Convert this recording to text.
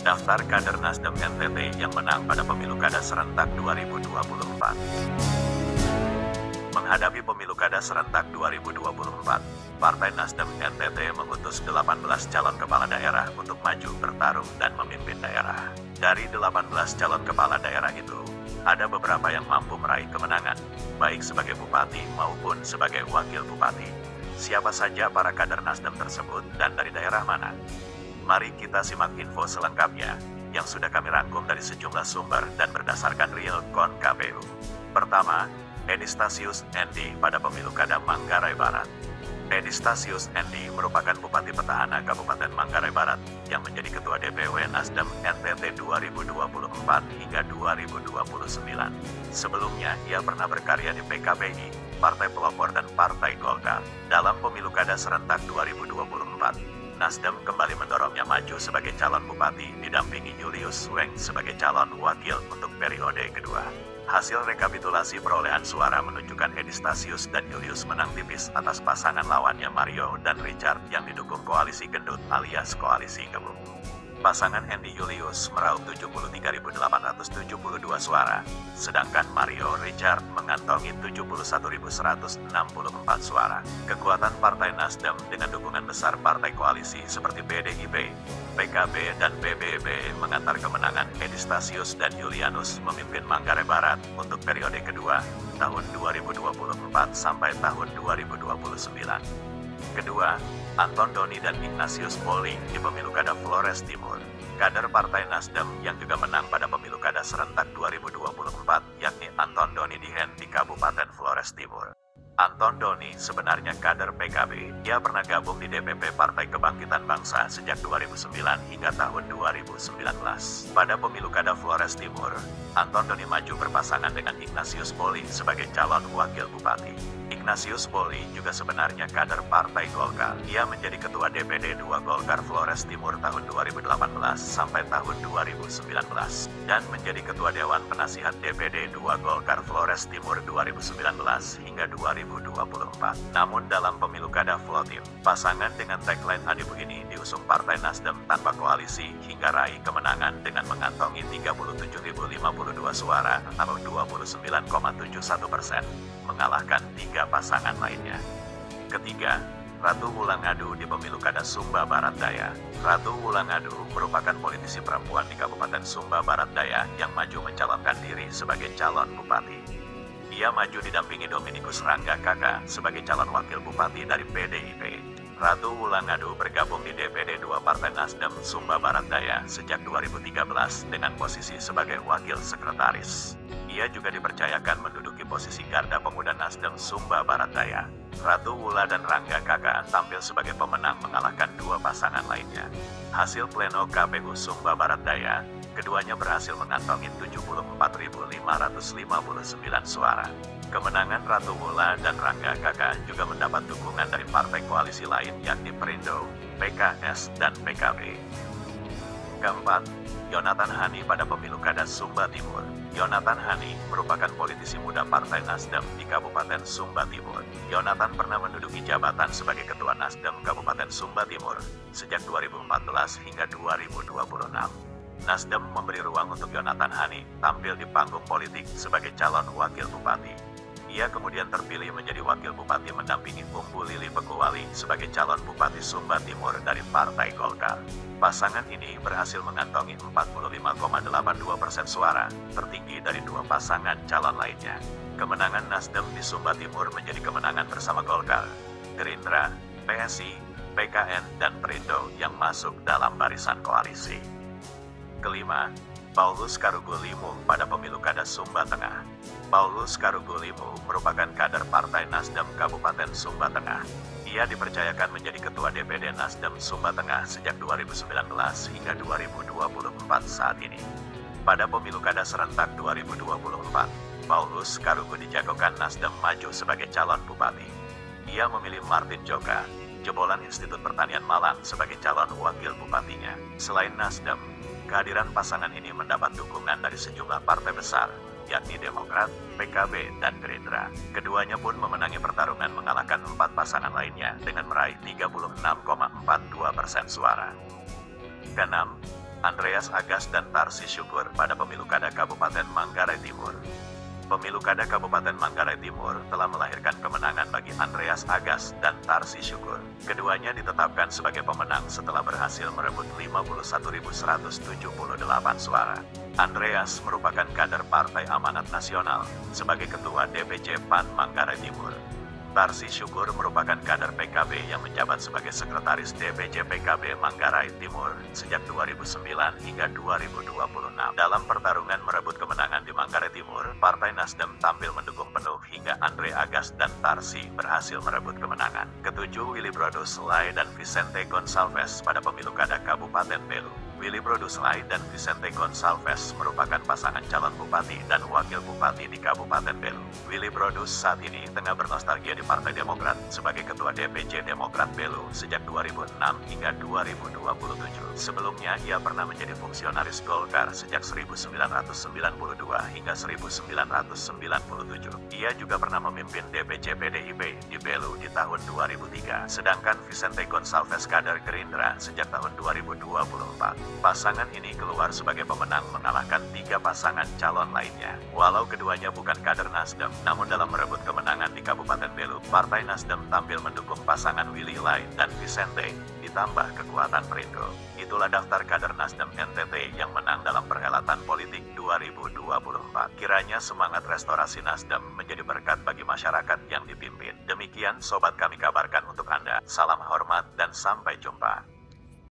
Daftar kader Nasdem NTT yang menang pada pemilu kada serentak 2024. Menghadapi pemilu kada serentak 2024, Partai Nasdem NTT mengutus 18 calon kepala daerah untuk maju bertarung dan memimpin daerah. Dari 18 calon kepala daerah itu, ada beberapa yang mampu meraih kemenangan, baik sebagai bupati maupun sebagai wakil bupati. Siapa saja para kader Nasdem tersebut dan dari daerah mana? Mari kita simak info selengkapnya, yang sudah kami rangkum dari sejumlah sumber dan berdasarkan real count KPU. Pertama, Edi Stasius ND pada pemilu kada Manggarai Barat. Edi Stasius ND merupakan Bupati Petahana Kabupaten Manggarai Barat yang menjadi Ketua DPW Nasdem NTT 2024 hingga 2029. Sebelumnya, ia pernah berkarya di PKPI, Partai Pelopor dan Partai Golkar. Dalam pemilu kada serentak 2024, Nasdem kembali mendorongnya maju sebagai calon bupati didampingi Julius Weng sebagai calon wakil untuk periode kedua. Hasil rekapitulasi perolehan suara menunjukkan Edi Stasius dan Julius menang tipis atas pasangan lawannya Mario dan Richard yang didukung koalisi gendut alias koalisi gebuk. Pasangan Hendy Julius meraup 73.872 suara, sedangkan Mario Richard mengantongi 71.164 suara. Kekuatan Partai Nasdem dengan dukungan besar partai koalisi seperti PDIP, PKB, dan PBB mengantar kemenangan Edi Stasius dan Julianus memimpin Manggarai Barat untuk periode kedua, tahun 2024 sampai tahun 2029. Kedua, Anton Doni dan Ignatius Poli di pemilu kada Flores Timur. Kader Partai Nasdem yang juga menang pada pemilu kada serentak 2024, yakni Anton Doni Dihen di Kabupaten Flores Timur. Anton Doni sebenarnya kader PKB. Ia pernah gabung di DPP Partai Kebangkitan Bangsa sejak 2009 hingga tahun 2019. Pada pemilu kada Flores Timur, Anton Doni maju berpasangan dengan Ignatius Poli sebagai calon wakil bupati. Ignatius Poli juga sebenarnya kader Partai Golkar. Ia menjadi Ketua DPD 2 Golkar Flores Timur tahun 2018 sampai tahun 2019 dan menjadi Ketua Dewan Penasihat DPD 2 Golkar Flores Timur 2019 hingga 2024. Namun dalam pemilu kada Flotim, pasangan dengan tagline Adibu ini diusung Partai Nasdem tanpa koalisi hingga raih kemenangan dengan mengantongi 37.052 suara atau 29,71%, mengalahkan 3 pasangan lainnya. Ketiga, Ratu Wulangadu di pemilu kada Sumba Barat Daya. Ratu Wulangadu merupakan politisi perempuan di Kabupaten Sumba Barat Daya yang maju mencalonkan diri sebagai calon bupati. Ia maju didampingi Dominikus Rangga Kakak sebagai calon wakil bupati dari PDIP. Ratu Wulangadu bergabung di DPD 2 Partai Nasdem Sumba Barat Daya sejak 2013 dengan posisi sebagai wakil sekretaris. Ia juga dipercayakan menduduki posisi Garda Pemuda Nasdem Sumba Barat Daya. Ratu Wula dan Rangga Kakak tampil sebagai pemenang mengalahkan 2 pasangan lainnya. Hasil pleno KPU Sumba Barat Daya, keduanya berhasil mengantongi 74.559 suara. Kemenangan Ratu Wula dan Rangga Kakak juga mendapat dukungan dari partai koalisi lain yakni Perindo, PKS, dan PKB. Keempat, Yonatan Hani pada pemilu kada Sumba Timur. Yonatan Hani merupakan politisi muda Partai Nasdem di Kabupaten Sumba Timur. Yonatan pernah menduduki jabatan sebagai Ketua Nasdem Kabupaten Sumba Timur sejak 2014 hingga 2026. Nasdem memberi ruang untuk Yonatan Hani tampil di panggung politik sebagai calon wakil bupati. Ia kemudian terpilih menjadi wakil bupati mendampingi Umbu Lili Pekuwali sebagai calon bupati Sumba Timur dari Partai Golkar. Pasangan ini berhasil mengantongi 45,82% suara, tertinggi dari 2 pasangan calon lainnya. Kemenangan Nasdem di Sumba Timur menjadi kemenangan bersama Golkar, Gerindra, PSI, PKN, dan Perindo yang masuk dalam barisan koalisi. Kelima, Paulus Karugo Limu pada pemilu kada Sumba Tengah. Paulus Karugo Limu merupakan kader Partai Nasdem Kabupaten Sumba Tengah. Ia dipercayakan menjadi Ketua DPD Nasdem Sumba Tengah sejak 2019 hingga 2024 saat ini. Pada pemilu kada serentak 2024, Paulus Karugo dijagokan Nasdem maju sebagai calon bupati. Ia memilih Martin Joka, jebolan Institut Pertanian Malang sebagai calon wakil bupatinya. Selain Nasdem, kehadiran pasangan ini mendapat dukungan dari sejumlah partai besar, yakni Demokrat, PKB, dan Gerindra. Keduanya pun memenangi pertarungan mengalahkan 4 pasangan lainnya dengan meraih 36,42% suara. Keenam, Andreas Agas dan Tarsi Syukur pada Pemilu Kada Kabupaten Manggarai Timur. Pemilu Kada Kabupaten Manggarai Timur telah melahirkan kemenangan bagi Andreas Agas dan Tarsi Syukur. Keduanya ditetapkan sebagai pemenang setelah berhasil merebut 51.178 suara. Andreas merupakan kader Partai Amanat Nasional sebagai Ketua DPC PAN Manggarai Timur. Tarsi Syukur merupakan kader PKB yang menjabat sebagai Sekretaris DPC PKB Manggarai Timur sejak 2009 hingga 2026. Dalam pertarungan merebut kemenangan di Manggarai Timur, Partai Nasdem tampil mendukung penuh hingga Andre Agas dan Tarsi berhasil merebut kemenangan. Ketujuh, Willy Brodus-Lai dan Vicente Gonçalves pada Pemilu Kada Kabupaten Belu. Willy Brodus-Lai dan Vicente Gonçalves merupakan pasangan calon bupati dan wakil bupati di Kabupaten Belu. Willy Brodus saat ini tengah bernostalgia di Partai Demokrat sebagai Ketua DPC Demokrat Belu sejak 2006 hingga 2027. Sebelumnya, ia pernah menjadi fungsionaris Golkar sejak 1992 hingga 1997. Ia juga pernah memimpin DPC PDIP di Belu di tahun 2003. Sedangkan Vicente Gonçalves kader Gerindra sejak tahun 2024. Pasangan ini keluar sebagai pemenang mengalahkan 3 pasangan calon lainnya. Walau keduanya bukan kader Nasdem, namun dalam merebut kemenangan di Kabupaten Belu, Partai Nasdem tampil mendukung pasangan Willy Lai dan Vicente, ditambah kekuatan Perindo. Itulah daftar kader Nasdem NTT yang menang dalam perhelatan politik 2024. Kiranya semangat restorasi Nasdem menjadi berkat bagi masyarakat yang dipimpin. Demikian Sobat kami kabarkan untuk Anda. Salam hormat dan sampai jumpa.